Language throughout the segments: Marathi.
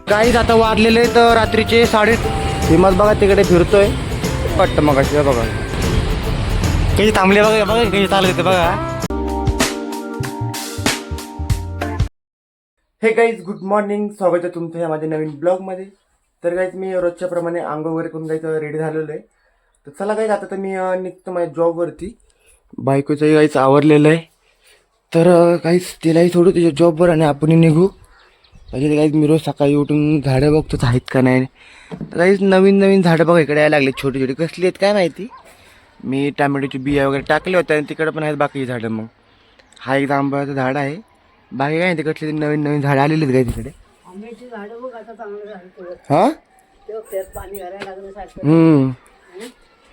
काहीच आता वाजलेले तर रात्रीचे 3:30. हिमत बघा तिकडे फिरतोय पट्ट मग अशी बघा काही थांबले बघा बघा काही चालू ते बघा. हे गाईज गुड मॉर्निंग, स्वागत आहे तुमचं ह्या माझ्या नवीन ब्लॉगमध्ये. तर गाईज मी रोजच्या प्रमाणे अंग वगैरे करून गाईचं रेडी झालेलं आहे. तर चला गाईज आता तर मी निघतो माझ्या जॉबवरती. बायकोचंही गाईच आवरलेलं आहे. तर काहीच तिलाही सोडू तिच्या जॉबवर आणि आपण निघू. म्हणजे काहीच मी रोज सकाळी उठून झाडं बघतोच आहेत का नाही. तर काहीच नवीन नवीन झाडं बघा इकडे यायला लागले, छोटी छोटी कसली आहेत काय माहिती. मी टॅमॅटोची बिया वगैरे टाकले होते आणि तिकडे पण आहेत बाकी झाडं. मग हा एक आंब्याचं झाड आहे, बाकी काय ते कसली नवीन नवीन झाडं आलेली आहेत काय तिकडे. हा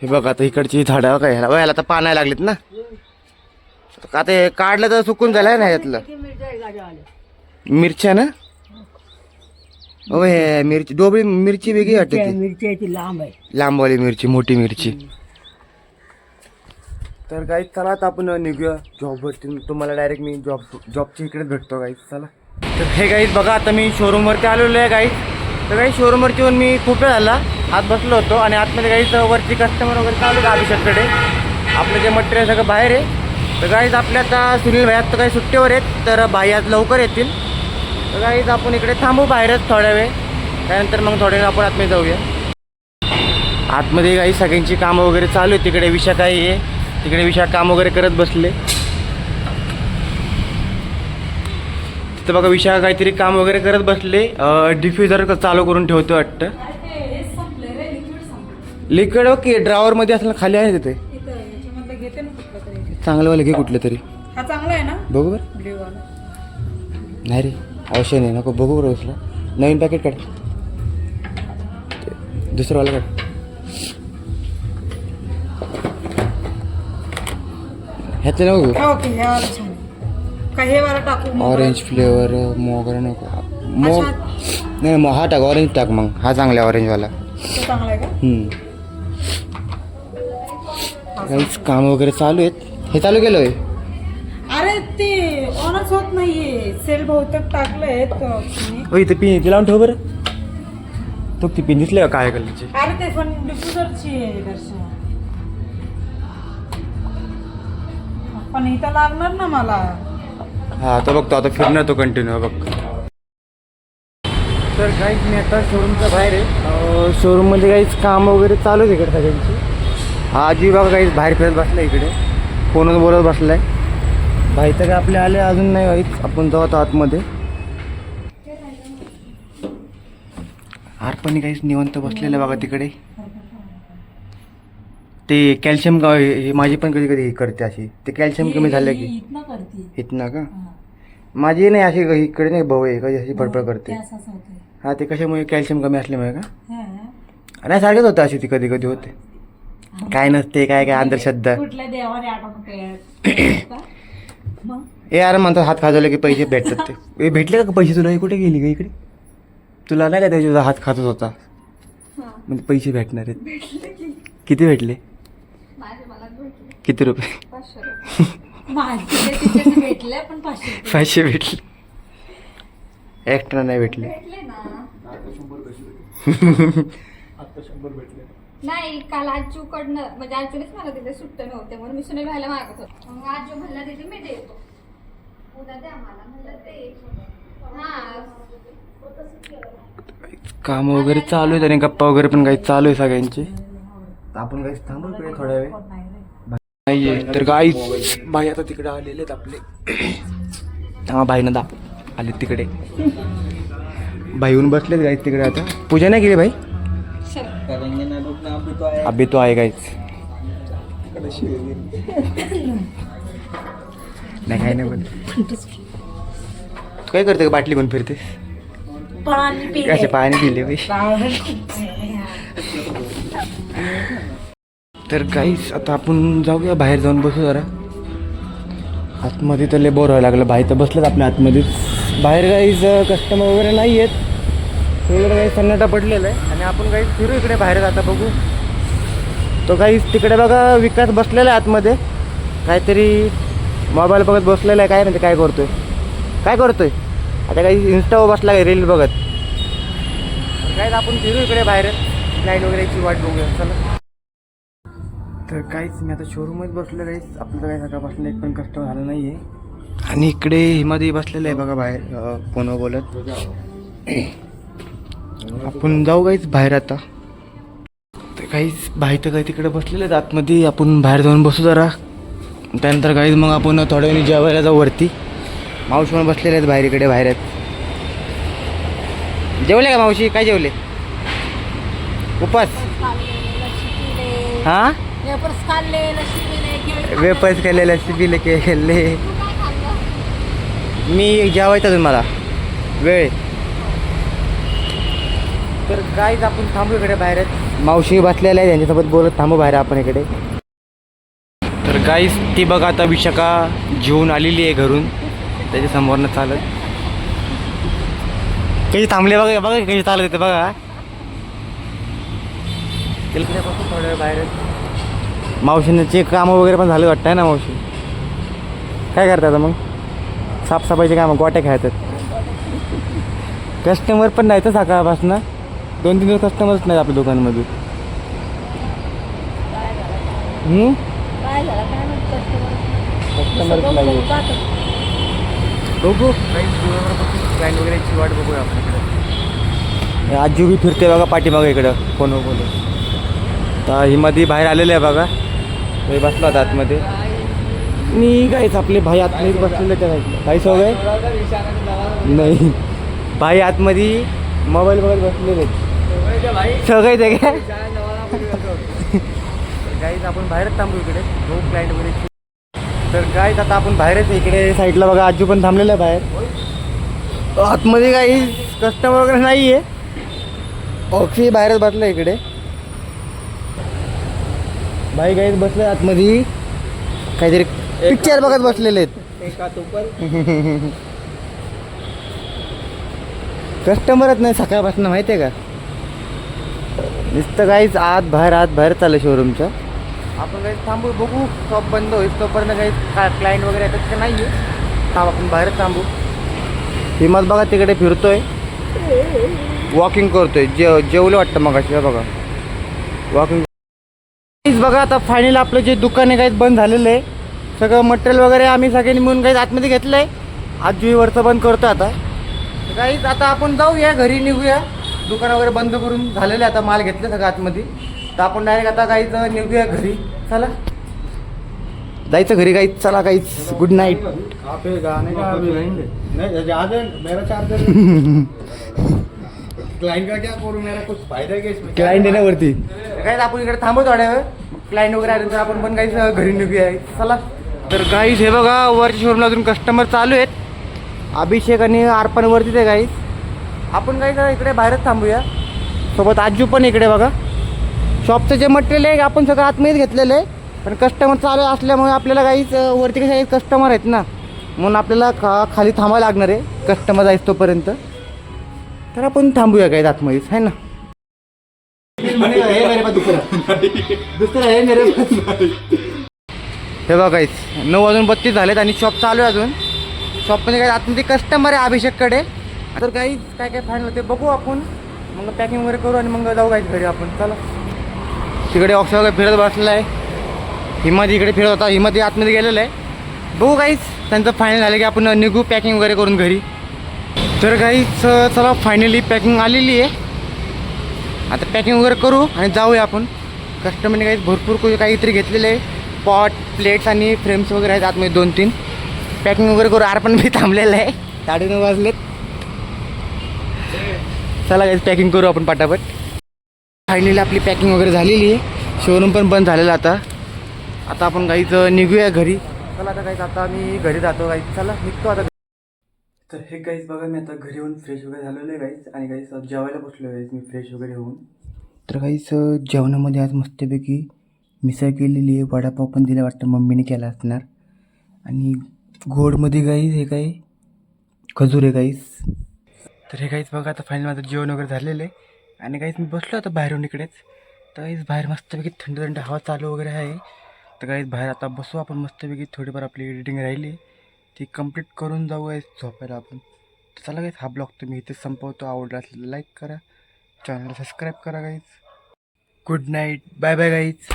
हे बघ आता इकडची झाडं काय ह्याला आता पानायला लागलीत ना. आता हे काढलं तर सुकून झालंय ना यातलं. मिरच्या ना हो, हे मिरची डोबळी मिरची वेगळी वाटते ती. मिरची लांब आहे, लांबवाली मिरची, मोठी मिरची. तर गाईज चला आता आपण निघूया जॉबवरती. तुम्हाला डायरेक्ट मी जॉबच्या इकडेच भेटतो गाईज. चला तर हे गाईज बघा आता मी शोरूमवरती आलेलो आहे गाईज. तर गाईज शोरूमवरती येऊन मी खूप वेळ झाला आत बसलो होतो आणि आतमध्ये गाईज वरती कस्टमर वगैरे चालू आहे अभिषेककडे. आपलं जे मटेरियल सगळं बाहेर आहे. तर गाईज आपल्या आता सुनील भाई आता काही सुट्टीवर आहेत, तर भाई आज लवकर येतील. तर गाईज आपण इकडे थांबू बाहेरच थोड्या वेळ, त्यानंतर मग थोड्या वेळ आपण आतमध्ये जाऊया. आतमध्ये गाईज सगळ्यांची कामं वगैरे चालू आहे. तिकडे विषा काही आहे, तिकडे विषा काम वगैरे करत बसले. तिथं बघा विषा काहीतरी काम वगैरे करत बसले. डिफ्युजर चालू करून ठेवतो वाटतं. लिक्विड ओके ड्रावरमध्ये असलं खाली आहे तिथे. चांगलं वाला घे कुठलं तरी. हा चांगला आहे ना, बघू बरं. नाही रे अवश्य नाही, नको बघू बरं. असलं नवीन पॅकेट काढ, दुसरंवाला काढ. ह्याचं ना बघू. ओके हे वाला छान आहे. का हे वाला टाकू? ऑरेंज फ्लेवर मोगरा नको. नाही मग हा टाक, ऑरेंज टाक. मग हा चांगला आहे ऑरेंजवाला. चांगला आहे का? काहीच काम वगैरे चालू आहेत. हे चालू केलं होय. अरे ते ऑनच होत नाहीये, सेल बहुतेक टाकलंय. इथे पिन ती लावून ठेव बरं. तो ती पिन दिसले का काय कलरची. अरे ते पण डिफ्युजरची आहे दर्शन, पण इथं लागणार ना मला. हा तो बघतो आता फिरणार तो कंटिन्यू बघ. तर काहीच मी आता शोरूमच्या बाहेर आहे. शोरूममध्ये काहीच काम वगैरे चालू आहे इकडे सगळ्यांची. हा आजी बघा काहीच बाहेर फिरत बसला इकडे, फोनवर बोलत बसलाय. भाई तर काय आपले आले अजून नाही काहीच. आपण जाऊ आता आतमध्ये. आरपणी काहीच निवंत बसलेलं बघा तिकडे. ते कॅल्शियम का हे माझी पण कधी कधी करते अशी. ते कॅल्शियम कमी झालं की इथनं का. माझी नाही अशी इकडे नाही भाऊ आहे कधी अशी फडफड करते. हा ते कशामुळे कॅल्शियम कमी असल्यामुळे का. नाही सारखंच होतं अशी ती कधी कधी होते. काय नसते काय काय अंधश्रद्धा. ए यार म्हणतात हात खाजवले की पैसे भेटतात. ते ए भेटले का पैसे तुला. कुठे गेली का इकडे. तुला नाही का त्याच्या हात खातच होता म्हणजे पैसे भेटणार आहेत. किती भेटले. किती रुपये. 500 भेटले. एक्स्ट्रा नाही भेटले. नाही काल आजूकडनं म्हणजे आजूनेच मला तिथे सुट्ट नव्हते म्हणून मी सुनील भाईला मागत होते. मग आजू म्हणला तिथे मी देतो उद्या द्या मला म्हणलं ते. हा काम वगैरे चालू आहेत आणि गप्पा वगैरे पण काही चालू आहे सगळ्यांची. आपण काही थांबू इकडे थोड्या वेळ नाहीये. तर काही बाई आता तिकडे आलेले आहेत आपले. हा भाईनं आले तिकडे. भाई येऊन बसलेत गाईच तिकडे. आता पूजा नाही केली भाई. अभी तो आहे गाईच. नाही काय नाही पण तू काय करते का बाटली पण फिरते. कसे पाणी पिले भाई. तर काहीच आता आपण जाऊया बाहेर जाऊन बसू जरा. आतमध्ये तर लय बोर व्हायला लागलं. बाहेर तर बसलेत आपल्या आतमध्येच. बाहेर काहीच कस्टमर वगैरे नाही आहेत. सगळीकडे काही सन्नाटा पडलेला आहे आणि आपण काही फिरू इकडे बाहेर. आता बघू तो काहीच तिकडे बघा विकास बसलेला आहे आतमध्ये. काहीतरी मोबाईल बघत बसलेला आहे. काय म्हणजे काय करतोय काय करतोय? आता काही इन्स्टावर बसला काय रील बघत. काय आपण फिरू इकडे बाहेर लाईट वगैरेची वाट बघूया चला. तर काहीच मी आता शोरूमच बसलो काहीच. आपलं काही सकाळपासून एक पण कस्टमर झालं नाही आहे. आणि इकडे हिमध्ये बसलेलं आहे बघा बाहेर फोनवर बोलत. आपण जाऊ काहीच बाहेर आता. तर काहीच बाहेर तर काही तिकडे बसलेले आहेत आतमध्ये. आपण बाहेर जाऊन बसू जरा. त्यानंतर काहीच मग आपण थोड्या वेळी जेवायला जाऊ वरती. मावशी पण बसलेले आहेत बाहेर इकडे बाहेर आहेत. जेवले का मावशी? काय जेवले? उपास? हां वेपर्स खाल्ले लस्सी पिले के खाल्ले. मी जेवायचं अजून मला वेळ. तर काहीच आपण थांबू इकडे बाहेर. मावशी बसलेल्या आहे त्यांच्यासोबत बोलत थांबू बाहेर आपण इकडे. तर काहीच ती बघा आता विशाखा जेवून आलेली आहे घरून. त्याच्या समोरनं चालत कधी थांबले बघा बघा कधी चालत येते बघा. तिकडे थोड्या वेळ बाहेर. मावशींचे कामं वगैरे पण झालं वाटतं ना मावशी? काय करतात मग? साफसफाईचे कामं गोट्या खेळतात. कस्टमर पण नाही तर सकाळपासून 2-3 दिवस कस्टमरच नाही आपल्या दुकानामध्ये. कस्टमरच नाही. बघू क्लायंट वगैरेची वाट बघूया आपण इकडे. आजू बी फिरते बघा पाठीमागं इकडं फोनवर बोलून. तर ही मध्ये बाहेर आलेलं आहे बघा. ते बसला होता आतमध्ये. मी काहीच आपले भाई आतमध्ये बसलेले त्या काही सवय नाही. भाई आतमध्ये मोबाईल बघत बसलेले सगळे ते काय. काहीच आपण बाहेरच थांबू इकडे हो क्लायंट वगैरे. तर काहीच आता आपण बाहेरच इकडे साईडला बघा आजू पण थांबलेलं आहे बाहेर. आतमध्ये काही कस्टमर वगैरे नाही आहे. ऑक्सी बाहेरच बसलं इकडे. भाई काहीच बसले आतमध्ये काहीतरी पिक्चर बघत बसलेले आहेत. कस्टमरच नाही सकाळपासून माहिती आहे का. नुसतं काहीच आत बाहेर चाललं शोरूमचं. आपण काही थांबू बघू शॉप बंद होईल तोपर्यंत काही क्लायंट वगैरे येतात का नाही आहे. हा आपण बाहेर थांबू. हिमत बघा तिकडे फिरतोय वॉकिंग करतोय. जेवलं वाटतं मग अशी बघा वॉकिंग. बघा आता फायनल आपलं जे दुकान आहे काहीच बंद झालेलं आहे. सगळं मटेरियल वगैरे आम्ही सगळ्यांनी मिळून काही आतमध्ये घेतलं आहे. आजूवरचं बंद करतो आता. काहीच आता आपण जाऊया घरी निघूया. दुकान वगैरे बंद करून झालेलं आहे आता. माल घेतलं सगळं आतमध्ये. तर आपण डायरेक्ट आता काहीच निघूया घरी. चला जायचं घरी काहीच. चला काहीच गुड नाईट. क्लाइंट का क्या करूँ, मेरा कुछ फायदा है क्या इसमें? क्लायंट येण्यावरती काहीच आपण इकडे थांबू थोड्या वेळ. क्लायंट वगैरे आले तर आपण पण काहीच घरी निघूया. चला तर काहीच हे बघा वरच्या शोरूमला अजून कस्टमर चालू आहेत. अभिषेक आणि अर्पण वरतीच आहे काहीच. आपण काही इकडे बाहेरच थांबूया. सोबत आजू पण इकडे बघा. शॉपचं जे मटेरियल आहे आपण सगळं आतमध्येच घेतलेलं आहे. पण कस्टमर चालू असल्यामुळे आपल्याला काहीच वरती कसे कस्टमर आहेत ना म्हणून आपल्याला खाली थांबायला लागणार आहे कस्टमर जायचं तोपर्यंत. तर आपण थांबूया काही आतमध्येच आहे ना. दुसरं आहे मेरे. हे बघा काहीच 9:32 झालेत आणि शॉप चालू आहे अजून. शॉपमध्ये काही आतमध्ये कस्टमर आहे अभिषेककडे. तर काही काय काय फायनल होते बघू आपण. मग पॅकिंग वगैरे करू आणि मग जाऊ काहीच घरी आपण. चला तिकडे ऑक्स वगैरे फिरत बसलेला आहे. हिमादी इकडे फिरत होता. हिमादी आतमध्ये गेलेलं आहे. बघू काहीच त्यांचं फायनल झालं की आपण निघू पॅकिंग वगैरे करून घरी. तर काहीच चला फायनली पॅकिंग आलेली आहे. आता पॅकिंग वगैरे करू आणि जाऊया आपण. कस्टमरने काही भरपूर काहीतरी घेतलेले आहे. पॉट प्लेट्स आणि फ्रेम्स वगैरे आहेत आतमध्ये 2-3. पॅकिंग वगैरे करू. अर्पण मी थांबलेलं आहे. 9:30 वाजलेत. चला काहीच पॅकिंग करू आपण पटापट. फायनली आपली पॅकिंग वगैरे झालेली आहे. शोरूम पण बंद झालेलं आता. आता आपण काहीच निघूया घरी. चला आता काहीच आता मी घरी जातो काहीच. चला निघतो आता. तर हे काहीच बघा मी आता घरी येऊन फ्रेश वगैरे झालेलं आहे काहीच. आणि काहीच जेवायला बसलो काहीच मी फ्रेश वगैरे होऊन. तर काहीच जेवणामध्ये आज मस्तपैकी मिसळ केलेली आहे. वडापाव पण दिला वाटतं मम्मीने केला असणार. आणि गोडमध्ये काहीच हे काही खजूर आहे काहीच. तर हे काहीच बघा आता फायनल माझं जेवण वगैरे झालेलं आहे. आणि काहीच मी बसलो आता बाहेरून इकडेच. तर काहीच बाहेर मस्तपैकी थंड थंड हवा चालू वगैरे आहे. तर काहीच बाहेर आता बसू आपण मस्तपैकी. थोडीफार आपली एडिटिंग राहिली ती कंप्लीट करून जाऊ आहे झोपायला आपण. तर चला गाईज, हा ब्लॉग तुम्ही इथे संपवतो. आवडला असलेला लाईक करा, चॅनलला सबस्क्राईब करा guys. Good night, bye bye guys.